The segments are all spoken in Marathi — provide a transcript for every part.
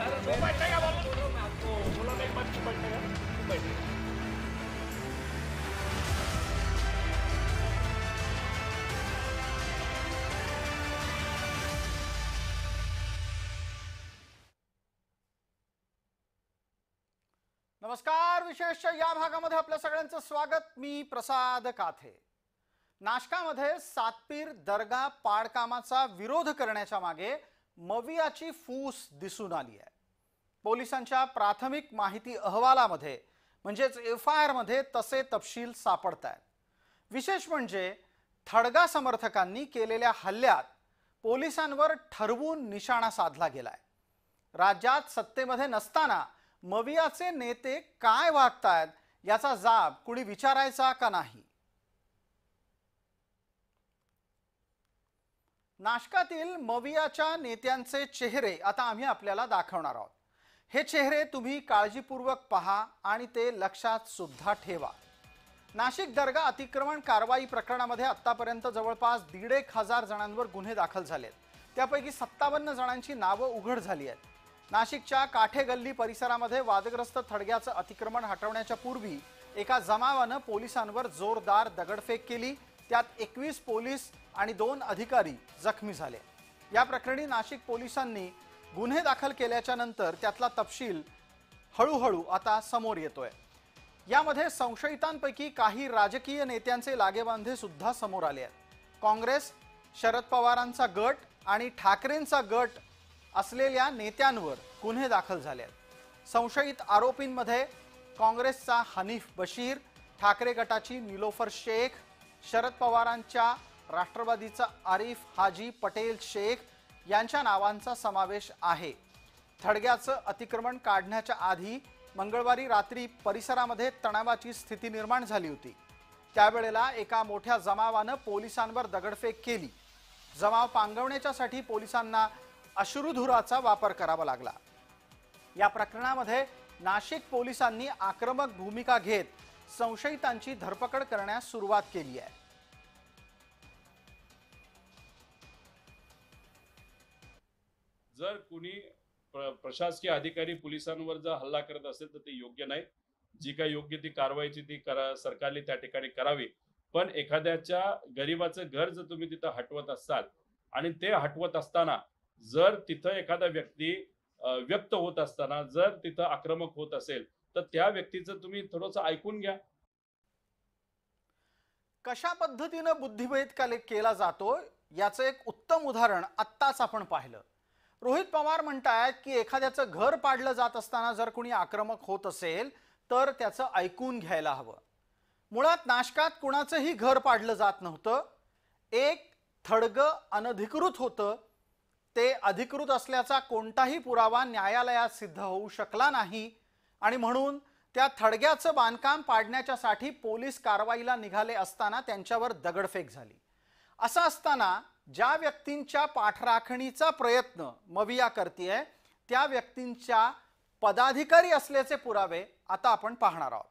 नमस्कार, विशेष या भागामध्ये आपल्या सगळ्यांचं स्वागत। मी प्रसाद काथे। नाशकामध्ये सातपीर दर्गा पाडकामाचा विरोध करण्याच्या मागे मवियाची फूस दिसून आली आहे। पोलिसांच्या प्राथमिक माहिती अहवालामध्ये म्हणजेच एफआयआर मध्ये तसे तपशील सापडतात। विशेष म्हणजे थडगा समर्थकांनी केलेल्या हल्ल्यात पोलिसांवर ठरवून निशाणा साधला गेलाय। राज्यात सत्तेमध्ये नसताना मवियाचे नेते काय वागतायत याचा जाब कुणी विचारायचा का नाही? नाशकातील मवियाच्या नेत्यांचे चेहरे आता आम्ही आपल्याला दाखवणार आहोत। हे चेहरे तुम्ही काळजीपूर्वक पहा आणि ते लक्षात सुद्धा ठेवा। नाशिक दर्गा अतिक्रमण कारवाई प्रकरणामध्ये आतापर्यंत जवळपास 1,500 जणांवर गुन्हे दाखल झालेत। त्यापैकी 57 जणांची नावे उघड झाली आहेत। नाशिकच्या काठे गल्ली परिसरामध्ये वादग्रस्त थडग्याचं अतिक्रमण हटवण्याच्या पूर्वी एका जमावाने पोलिसांवर जोरदार दगडफेक केली। त्यात 21 पोलीस आणि 2 अधिकारी जखमी झाले। या प्रकरणी नाशिक पोलिसांनी गुन्हे दाखल केल्याच्या नंतर त्यातला तपशील हळूहळू आता समोर येतोय। यामध्ये संशयितांपैकी काही राजकीय नेत्यांचे लागेबांधे सुद्धा समोर आले आहेत। काँग्रेस, शरद पवारांचा गट आणि ठाकरेंचा गट असलेल्या नेत्यांवर गुन्हे दाखल झाले आहेत। संशयित आरोपींमध्ये काँग्रेसचा हनीफ बशीर, ठाकरे गटाची निलोफर शेख, शरद पवारांच्या राष्ट्रवादीचा आरिफ हाजी पटेल शेख यांच्या नावांचा समावेश आहे। थडग्याचं अतिक्रमण काढण्याच्या आधी मंगळवारी रात्री परिसरामध्ये तणावाची स्थिती निर्माण झाली होती। त्यावेळेला एका मोठ्या जमावाने पोलिसांवर दगडफेक केली। जमाव पांगवण्यासाठी पोलिसांना अश्रुधुराचा वापर करावा लागला। या प्रकरणामध्ये नाशिक पोलिसांनी आक्रमक भूमिका घेत संशयितांची धरपकड करण्यास सुरुवात केली आहे। जर कुणी प्रशासकीय अधिकारी पोलिसांवर जर हल्ला करत असेल तर ते योग्य नाही। जी काही योग्य ती कारवाईची ती सरकारने त्या ठिकाणी करावी। पण एखाद्याच्या गरीबाचं घर जर तुम्ही तिथं हटवत असाल आणि ते हटवत असताना जर तिथं एखादा व्यक्ती व्यक्त होत असताना जर तिथं आक्रमक होत असेल तर त्या व्यक्तीचं तुम्ही थोडंसं ऐकून घ्या। कशा पद्धतीने बुद्धिभेद केला जातो याचं एक उत्तम उदाहरण आत्ताच आपण पाहिलं। रोहित पवार म्हणतात की एखाद्याचं घर पाडलं जात असताना जर कोणी आक्रमक होत असेल तर त्याचं ऐकून घ्यायला हवं। मुळात नाशकात कुणाचंही घर पाडलं जात नव्हतं। एक थडगं अनधिकृत होतं। ते अधिकृत असल्याचा कोणताही पुरावा न्यायालयात सिद्ध होऊ शकला नाही आणि म्हणून त्या थडग्याचं बांधकाम पाडण्यासाठी पोलीस कारवाईला निघाले असताना त्यांच्यावर दगडफेक झाली। असं असताना ज्या व्यक्तींच्या पाठराखणीचा प्रयत्न मविया करतेय त्या व्यक्तींच्या पदाधिकारी असल्याचे पुरावे आता आपण पाहणार आहोत।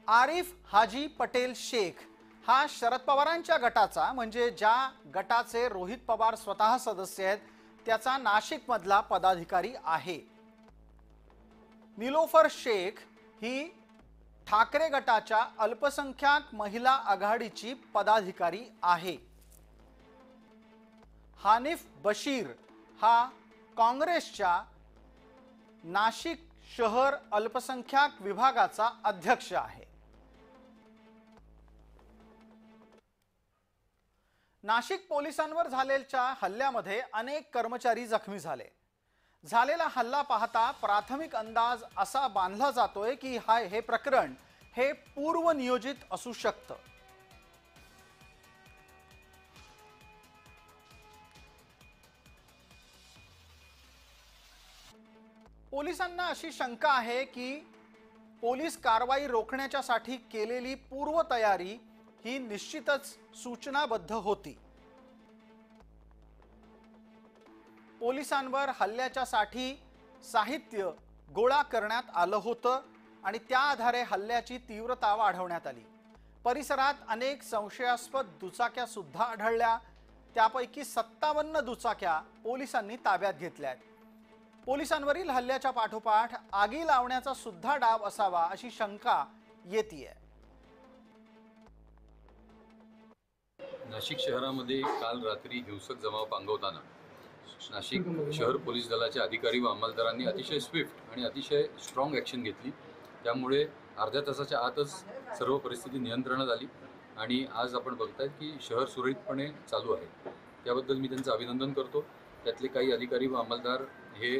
आरिफ हाजी पटेल शेख हा शरद पवारांच्या गटाचा म्हणजे ज्या गटाचे रोहित पवार स्वतः सदस्य आहेत त्याचा नाशिक मधला पदाधिकारी आहे। निलोफर शेख ही ठाकरे गटाच्या अल्पसंख्याक महिला आघाडीची पदाधिकारी आहे। हनीफ बशीर हा काँग्रेसच्या नाशिक शहर अल्पसंख्याक विभागाचा अध्यक्ष आहे। नाशिक पोलिसांवर झालेल्या हल्ल्यामध्ये अनेक कर्मचारी जखमी झाले। झालेला हल्ला पाहता प्राथमिक अंदाज असा बांधला जातोय की हे प्रकरण हे पूर्वनियोजित असू शकतं। पोलिसांना अशी शंका आहे की पोलीस कारवाई रोखण्यासाठी केलेली पूर्वतयारी ही निश्चितच सूचनाबद्ध होती। पोलिसांवर हल्ल्याच्यासाठी साहित्य गोळा करण्यात आलं होतं आणि त्या आधारे हल्ल्याची तीव्रता वाढवण्यात आली। परिसरात अनेक संशयास्पद दुचाक्या सुद्धा आढळल्या। त्यापैकी 57 दुचाक्या पोलिसांनी ताब्यात घेतल्या आहेत. पोलिसांवरील हल्ल्याच्या पाठोपाठ आगी लावण्याचा सुद्धा डाव असावा अशी शंका येतेय. नाशिक शहरामध्ये काल रात्री हिंसक जमाव पांगवताना नाशिक शहर पोलीस दलाच्या अधिकारी व अंमलदारांनी अतिशय स्विफ्ट आणि अतिशय स्ट्रॉंग ॲक्शन घेतली. त्यामुळे अर्ध्या तासाच्या आतच सर्व परिस्थिती नियंत्रणात आली आणि आज आपण बघतायत की शहर सुरळीतपणे चालू आहे. त्याबद्दल मी त्यांचं अभिनंदन करतो. त्यातले काही अधिकारी व अंमलदार हे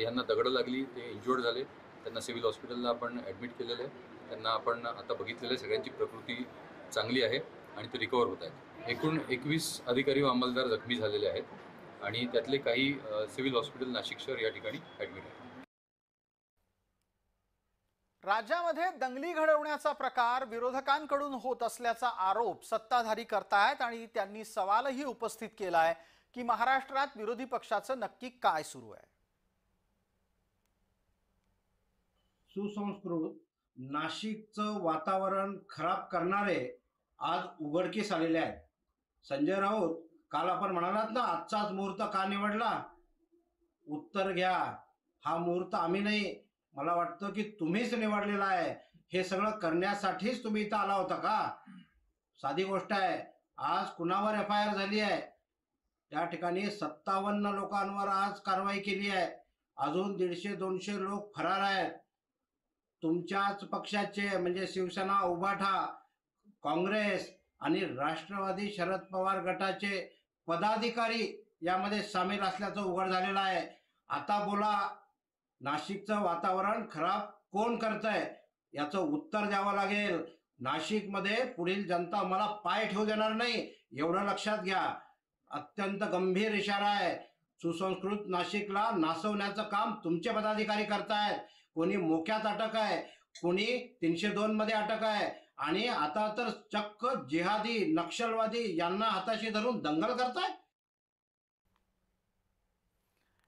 यांना दगडं लागली, ते इंज्युअर्ड झाले. त्यांना सिव्हिल हॉस्पिटलला आपण ॲडमिट केलेलं आहे. त्यांना आपण आता बघितलेलं आहे, सगळ्यांची प्रकृती चांगली आहे आणि ते रिकवर होत आहेत. एकूण 21 अधिकारी व अंमलदार जखमी झालेले आहेत आणि त्यातले काही सिव्हिल हॉस्पिटल नाशिक शहर या ठिकाणी ॲडमिट आहेत. राज्यामध्ये दंगली घडवण्याचा प्रकार विरोधकांकडून होत असल्याचा आरोप सत्ताधारी करतायत आणि त्यांनी सवालही उपस्थित केलाय की महाराष्ट्रात विरोधी पक्षाचं नक्की काय सुरू आहे. सुसंस्कृत नाशिकचं वातावरण खराब करणारे आज उघडकीस आलेले आहेत. संजय राऊत, काल आपण म्हणालात ना आजचाच मुहूर्त का निवडला, उत्तर घ्या. हा मुहूर्त आम्ही नाही, मला वाटतं की तुम्हीच निवडलेला आहे. हे सगळं करण्यासाठीच तुम्ही इथं आला होता का? साधी गोष्ट आहे. आज कुणावर FIR झाली आहे? त्या ठिकाणी 57 लोकांवर आज कारवाई केली आहे. अजून 150-200 लोक फरार आहेत. तुमच्याच पक्षाचे म्हणजे शिवसेना, उभाठा, काँग्रेस आणि राष्ट्रवादी शरद पवार गटाचे पदाधिकारी यामध्ये सामील असल्याचं उघड झालेलं आहे. आता बोला, नाशिकचं वातावरण खराब कोण करतंय याचं उत्तर द्यावं लागेल. नाशिकमध्ये पुढील जनता मला पाय ठेवू देणार नाही, एवढं लक्षात घ्या. अत्यंत गंभीर इशारा आहे. सुसंस्कृत नाशिकला नासवण्याचं काम तुमचे पदाधिकारी करतायत. कोणी मोक्यात अटक आहे, कोणी 302 मध्ये अटक आहे आणि आता तर चक्क जिहादी, नक्षलवादी यांना हाताशी धरून दंगल करताय.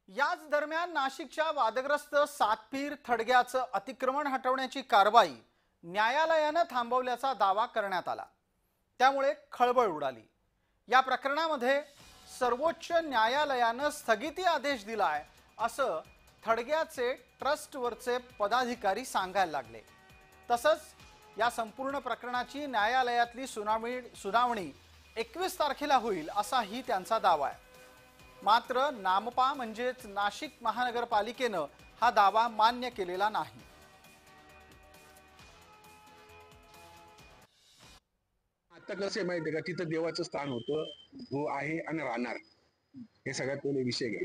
याच दरम्यान नाशिकच्या वादग्रस्त सातपीर थडग्याचं अतिक्रमण हटवण्याची कारवाई न्यायालयानं थांबवल्याचा दावा करण्यात आला. त्यामुळे खळबळ उडाली. या प्रकरणामध्ये सर्वोच्च न्यायालयानं स्थगिती आदेश दिलाय असं थडग्याचे ट्रस्टवरचे पदाधिकारी सांगायला लागले. तसंच या संपूर्ण प्रकरणाची न्यायालयातली सुनावणी 21 तारखेला होईल असाही त्यांचा दावा आहे. मात्र नामपा म्हणजेच नाशिक महानगरपालिकेनं हा दावा मान्य केलेला नाही. आता कसं आहे माहिती आहे का, तिथं देवाचं स्थान होतं, हो आहे आणि राहणार. हे सगळ्यात पहिले विषय घ्या.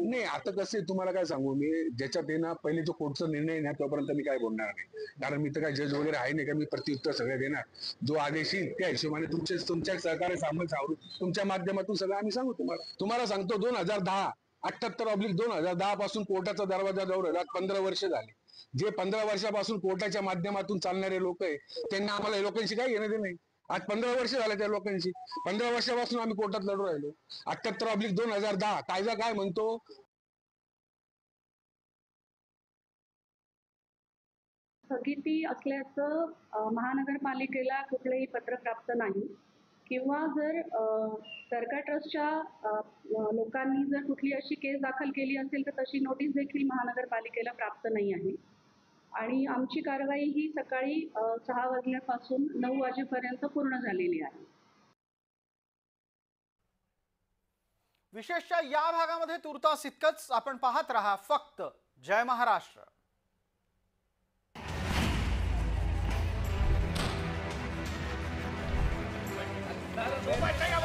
नाही आता कसं आहे, तुम्हाला काय सांगू मी, ज्याच्यात आहे ना पहिले जो कोर्टचा निर्णय ना तोपर्यंत मी काय बोलणार नाही. कारण मी तर काय जज वगैरे आहे नाही का मी प्रत्युत्तर सगळं देणार. जो आदेश येईल त्या हिशोबाने तुमच्या सहकार्य सावरून तुमच्या माध्यमातून सगळं आम्ही सांगू. तुम्हाला सांगतो 2010 78/2010 पासून कोर्टाचा दरवाजा जवळ 15 वर्ष झाले. जे 15 वर्षापासून कोर्टाच्या माध्यमातून चालणारे लोक आहे त्यांना आम्हाला लोकांशी काय घेणं देणं नाही. आज 15 वर्ष झाले त्या लोकांची. 15 वर्षापासून आम्ही कोर्टात लढू राहिलो. 78/2010 कायदा काय म्हणतो, स्थगिती असल्याचं महानगरपालिकेला कुठलंही पत्र प्राप्त नाही किंवा जर सरकार ट्रस्टच्या लोकांनी जर कुठली अशी केस दाखल केली असेल तर तशी नोटीस देखील महानगरपालिकेला प्राप्त नाही आहे. आणि आमची कारवाई ही सकाळी 6 वाजल्यापासून 9 वाजेपर्यंत पूर्ण झालेली आहे. विशेषतः या भागामध्ये तुर्तास इतकंच. आपण पाहत रहा फक्त जय महाराष्ट्र. Oh my God.